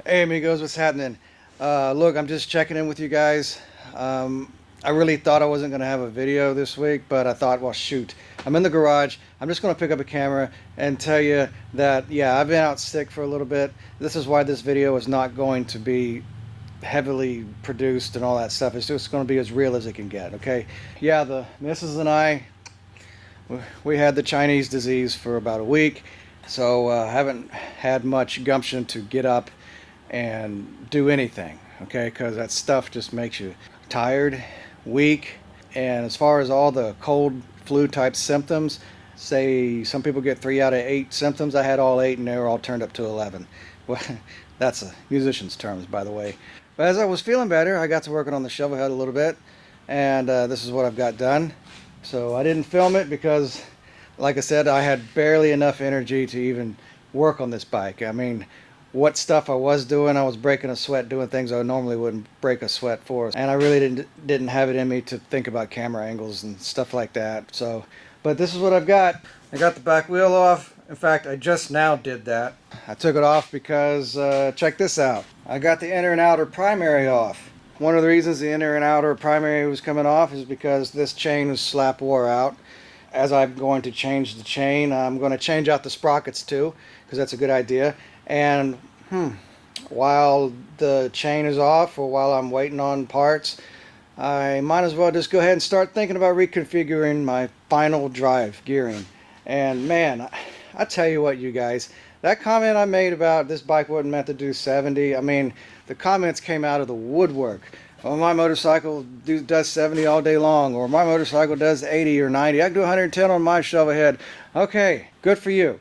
Hey amigos, what's happening? Look, I'm just checking in with you guys. I really thought I wasn't going to have a video this week, but I thought, well, shoot. I'm in the garage. I'm just going to pick up a camera and tell you that, yeah, I've been out sick for a little bit. This is why this video is not going to be heavily produced and all that stuff. It's just going to be as real as it can get, okay? Yeah, the missus and I, we had the Chinese disease for about a week, so I haven't had much gumption to get up and do anything, okay, because that stuff just makes you tired, weak. And as far as all the cold flu type symptoms, say some people get 3 out of 8 symptoms. I had all 8 and they were all turned up to 11. Well, that's a musician's terms, by the way. But as I was feeling better, I got to working on the shovel head a little bit, and this is what I've got done. So I didn't film it because, like I said, I had barely enough energy to even work on this bike. I mean, what stuff I was doing, I was breaking a sweat doing things I normally wouldn't break a sweat for, and I really didn't have it in me to think about camera angles and stuff like that. So, but this is what I've got. I got the back wheel off. In fact, I just now did that. I took it off because check this out. I got the inner and outer primary off. One of the reasons the inner and outer primary was coming off is because this chain was slap wore out. As I'm going to change the chain, I'm going to change out the sprockets too, because that's a good idea. And while the chain is off, or while I'm waiting on parts, I might as well just go ahead and start thinking about reconfiguring my final drive gearing. And man, I tell you what, you guys, that comment I made about this bike wasn't meant to do 70, I mean, the comments came out of the woodwork. Well, my motorcycle does 70 all day long, or my motorcycle does 80 or 90. I can do 110 on my shovel head. Okay, good for you.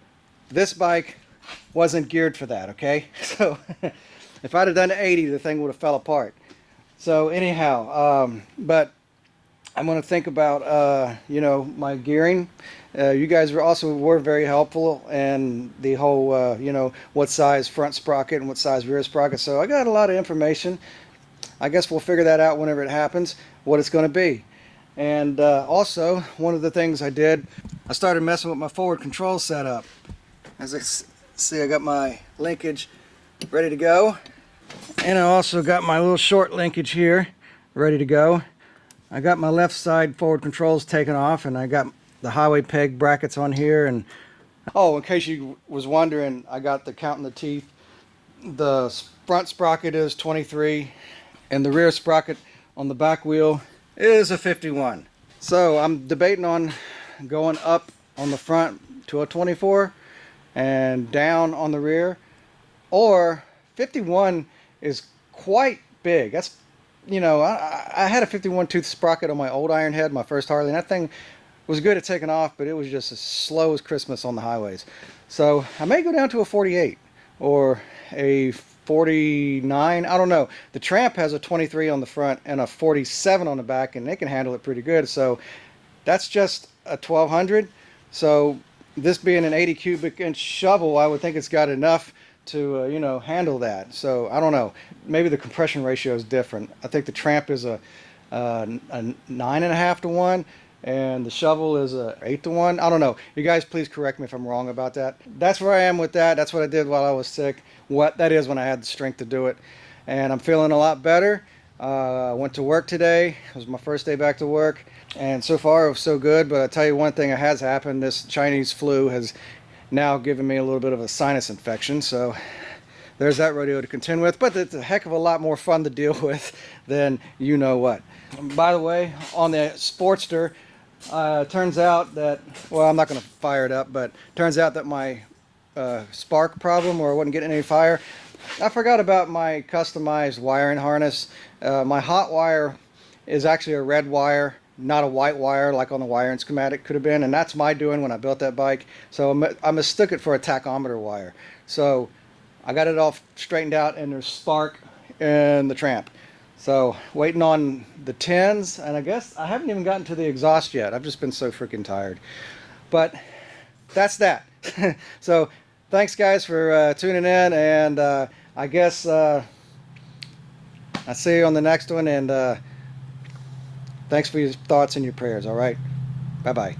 This bike wasn't geared for that, okay? So if I'd have done 80, the thing would have fell apart. So anyhow, but I'm going to think about you know, my gearing. You guys were very helpful, and the whole you know, what size front sprocket and what size rear sprocket. So I got a lot of information. I guess we'll figure that out whenever it happens, what it's going to be. And also, one of the things I did, I started messing with my forward control setup. As I see, I got my linkage ready to go, and I also got my little short linkage here ready to go. I got my left side forward controls taken off, and I got the highway peg brackets on here. And oh, in case you was wondering, I got the counting the teeth. The front sprocket is 23, and the rear sprocket on the back wheel is a 51. So I'm debating on going up on the front to a 24 and down on the rear, or 51 is quite big. That's, you know, I had a 51 tooth sprocket on my old iron head, my first Harley, and that thing was good at taking off, but it was just as slow as Christmas on the highways. So I may go down to a 48 or a 49, I don't know. The Tramp has a 23 on the front and a 47 on the back, and they can handle it pretty good. So that's just a 1200. So this being an 80 cubic inch shovel, I would think it's got enough to you know, handle that. So I don't know, maybe the compression ratio is different. I think the Tramp is a 9.5 to 1, and the shovel is a 8 to 1. I don't know, you guys please correct me if I'm wrong about that. That's where I am with that. That's what I did while I was sick. What that is, when I had the strength to do it. And I'm feeling a lot better. I went to work today. It was my first day back to work, and so far it was so good. But I tell you one thing that has happened, this Chinese flu has now given me a little bit of a sinus infection, so there's that rodeo to contend with. But it's a heck of a lot more fun to deal with than you know what. By the way, on the Sportster, turns out that, well, I'm not going to fire it up, but turns out that my spark problem, or I wasn't getting any fire, I forgot about my customized wiring harness. My hot wire is actually a red wire, not a white wire like on the wiring schematic could have been, and that's my doing when I built that bike. So I mistook it for a tachometer wire. So I got it all straightened out, and there's spark in the Tramp. So waiting on the 10s, and I guess I haven't even gotten to the exhaust yet. I've just been so freaking tired. But that's that. So thanks guys for tuning in, and I guess I'll see you on the next one, and thanks for your thoughts and your prayers, all right? Bye-bye.